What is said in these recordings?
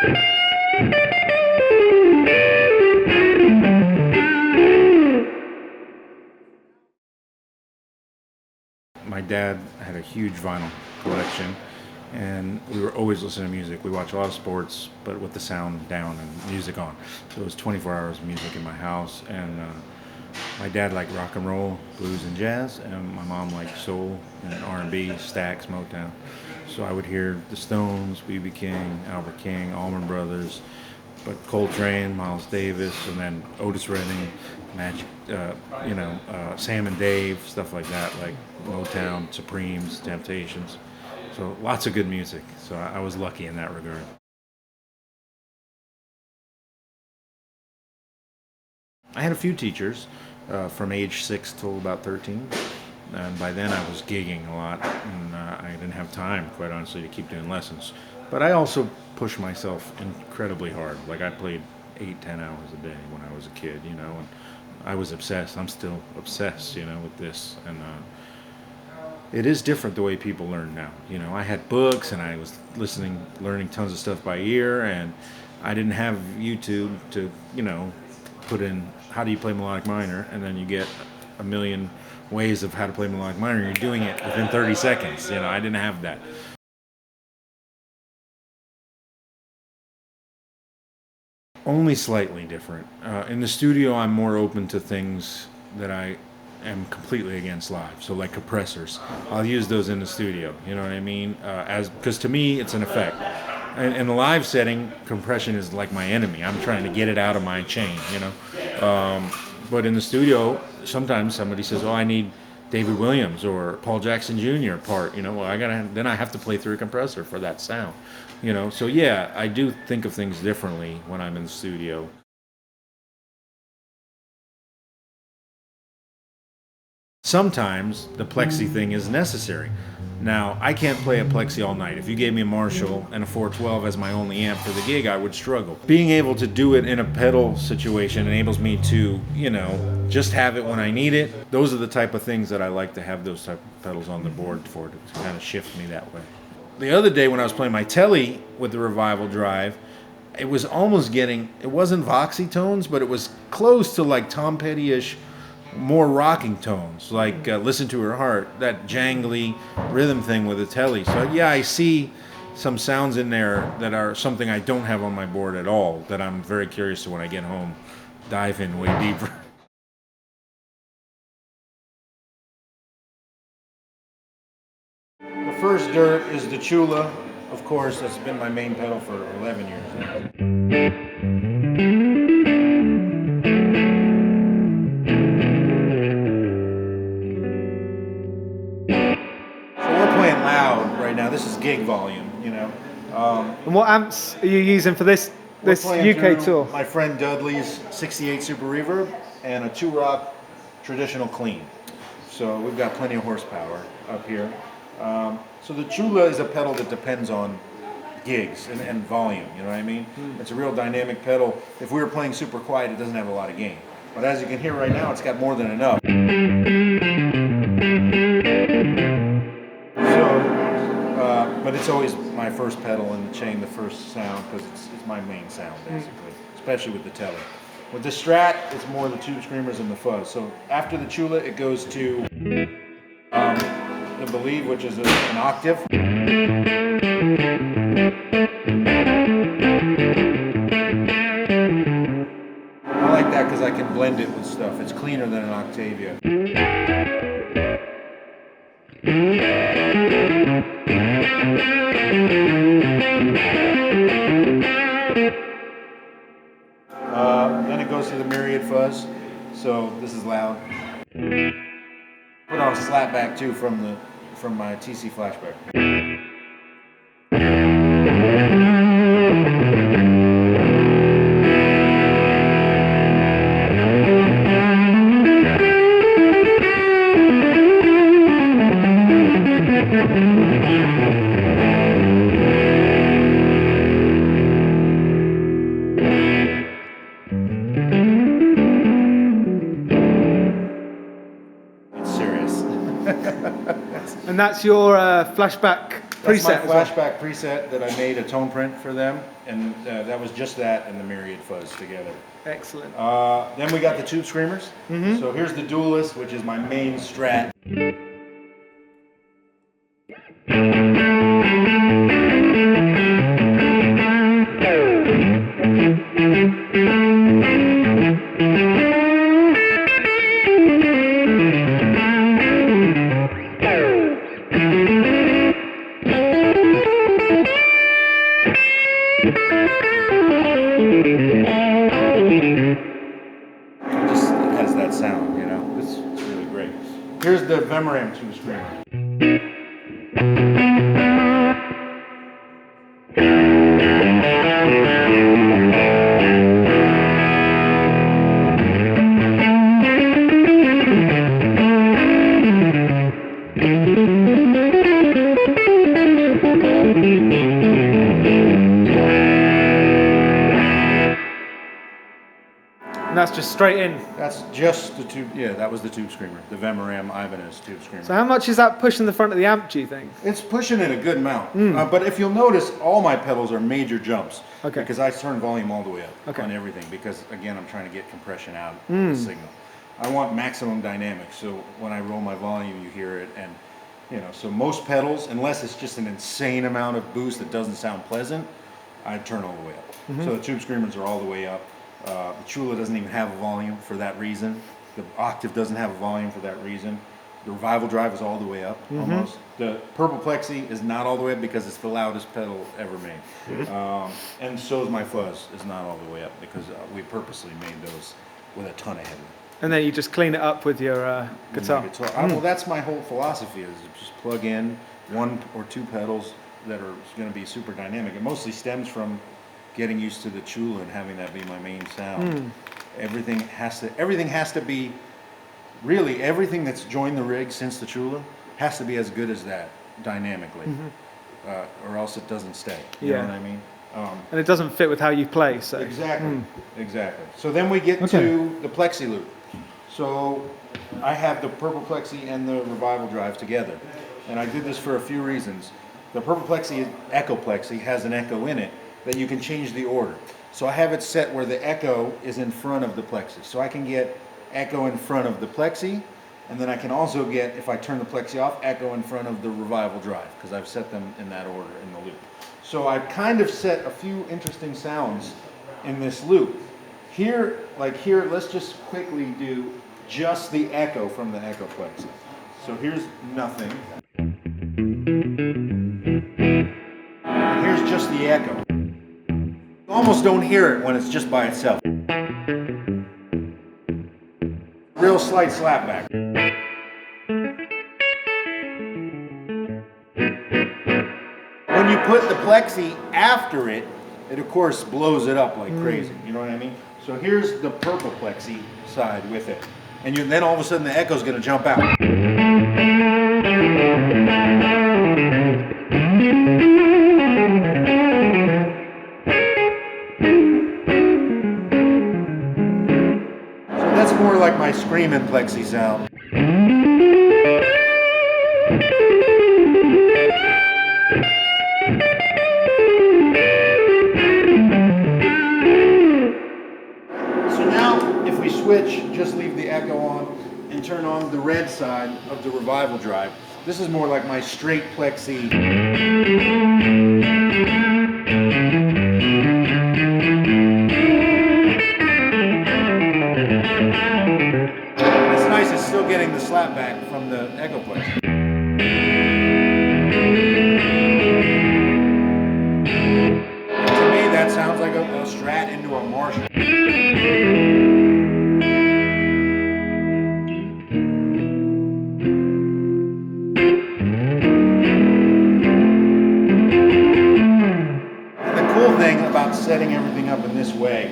My dad had a huge vinyl collection, and we were always listening to music. We watched a lot of sports, but with the sound down and music on. So it was 24 hours of music in my house, and my dad liked rock and roll, blues, and jazz, and my mom liked soul and R&B, Stax, Motown. So I would hear the Stones, B.B. King, Albert King, Allman Brothers, but Coltrane, Miles Davis, and then Otis Redding, Magic, Sam and Dave, stuff like that, like Motown, Supremes, Temptations. So lots of good music. So I was lucky in that regard. I had a few teachers from age 6 till about 13. And by then I was gigging a lot, and I didn't have time, quite honestly, to keep doing lessons. But I also pushed myself incredibly hard. Like I played 8-10 hours a day when I was a kid, and I was obsessed. I'm still obsessed, with this. And it is different the way people learn now. I had books, and I was learning tons of stuff by ear, and I didn't have YouTube to, put in how do you play melodic minor, and then you get a million ways of how to play melodic minor. You're doing it within 30 seconds. I didn't have that. Only slightly different. In the studio, I'm more open to things that I am completely against live. So like compressors, I'll use those in the studio. You know what I mean? Because to me, it's an effect. In a live setting, compression is like my enemy. I'm trying to get it out of my chain. But in the studio, sometimes somebody says, "Oh, I need David Williams or Paul Jackson Jr. part." Well, then I have to play through a compressor for that sound. So yeah, I do think of things differently when I'm in the studio. Sometimes the Plexi thing is necessary. Now, I can't play a Plexi all night. If you gave me a Marshall and a 412 as my only amp for the gig, I would struggle. Being able to do it in a pedal situation enables me to, just have it when I need it. Those are the type of things that I like to have those type of pedals on the board for, to kind of shift me that way. The other day when I was playing my Telly with the Revival Drive, it was almost it wasn't Voxy tones, but it was close to like Tom Petty-ish, more rocking tones, like Listen to Her Heart, that jangly rhythm thing with the Telly. So yeah, I see some sounds in there that are something I don't have on my board at all, that I'm very curious to, when I get home, dive in way deeper. The first dirt is the Chula, of course. That's been my main pedal for 11 years now. Now this is gig volume, And what amps are you using for this UK tour? My friend Dudley's 68 Super Reverb and a 2-Rock traditional clean. So we've got plenty of horsepower up here. So the Chula is a pedal that depends on gigs and volume, you know what I mean? It's a real dynamic pedal. If we were playing super quiet, it doesn't have a lot of gain. But as you can hear right now, it's got more than enough. But it's always my first pedal in the chain, the first sound, because it's my main sound, basically, especially with the Telly. With the Strat, it's more the Tube Screamers and the Fuzz. So after the Chula, it goes to the Believe, which is an octave. I like that because I can blend it with stuff. It's cleaner than an Octavia. Then it goes to the Myriad Fuzz, so this is loud. Put on a slapback too from my TC Flashback. And that's your flashback That's my preset. As well. flashback preset that I made a tone print for them, and that was just that and the Myriad fuzz together. Excellent. Then we got the tube screamers. So here's the Duelist, which is my main strat. It has that sound, you know. It's really great. Here's the Vemoram tube screamer. And that's just straight in. That's just the tube. Yeah, that was the tube screamer, the Vemoram Ibanez tube screamer. So how much is that pushing the front of the amp, do you think? It's pushing it a good amount. But if you'll notice, all my pedals are major jumps. Okay. Because I turn volume all the way up Okay. on everything. Because again, I'm trying to get compression out of the signal. I want maximum dynamics. So when I roll my volume, you hear it. And you know, so most pedals, unless it's just an insane amount of boost that doesn't sound pleasant, I turn all the way up. So the tube screamers are all the way up. The Chula doesn't even have a volume for that reason. The Octave doesn't have a volume for that reason. The Revival Drive is all the way up, almost. The Purple Plexi is not all the way up because it's the loudest pedal ever made. And so is my Fuzz is not all the way up because we purposely made those with a ton of headroom. And then you just clean it up with your guitar. Well, that's my whole philosophy is just plug in one or two pedals that are going to be super dynamic. It mostly stems from getting used to the Chula and having that be my main sound. Everything has to be, really everything that's joined the rig since the Chula has to be as good as that dynamically, or else it doesn't stay. You know what I mean? And it doesn't fit with how you play. So Exactly, exactly. So then we get to the Plexi loop. So I have the Purple Plexi and the Revival Drive together, and I did this for a few reasons. The Purple Plexi, Echo Plexi, has an echo in it that you can change the order. So I have it set where the echo is in front of the Plexi. So I can get echo in front of the Plexi, and then I can also get, if I turn the Plexi off, echo in front of the Revival Drive, because I've set them in that order in the loop. So I've kind of set a few interesting sounds in this loop. Here, like here, let's just quickly do just the echo from the Echo Plexi. So here's nothing. And here's just the echo. You almost don't hear it when it's just by itself. Real slight slapback. When you put the Plexi after it, it of course blows it up like crazy. You know what I mean? So here's the Purple Plexi side with it. And then all of a sudden the echo's gonna jump out. So that's more like my screaming Plexi sound. Switch, just leave the echo on and turn on the red side of the Revival Drive. This is more like my straight Plexi. It's nice, it's still getting the slapback from the Echo Plexi. To me, that sounds like a Strat into a Marshall. Setting everything up in this way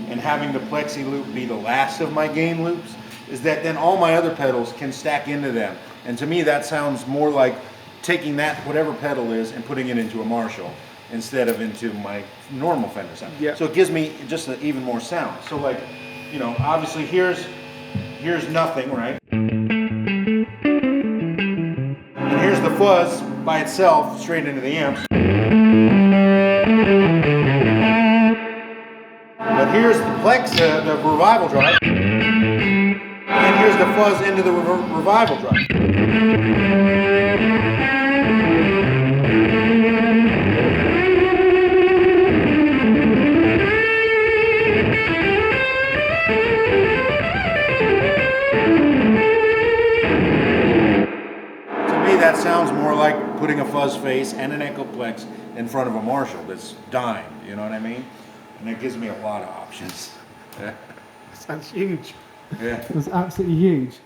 and having the Plexi loop be the last of my gain loops is that then all my other pedals can stack into them. And to me that sounds more like taking that whatever pedal is and putting it into a Marshall instead of into my normal Fender sound. Yeah. So it gives me just even more sound. So like, you know, obviously here's nothing, right? And here's the fuzz by itself straight into the amp. But here's the Plexi, the revival drive, and here's the fuzz into the revival drive. That sounds more like putting a fuzz face and an echo plex in front of a Marshall that's dying, you know what I mean? And it gives me a lot of options. Sounds huge. Yeah. It's absolutely huge.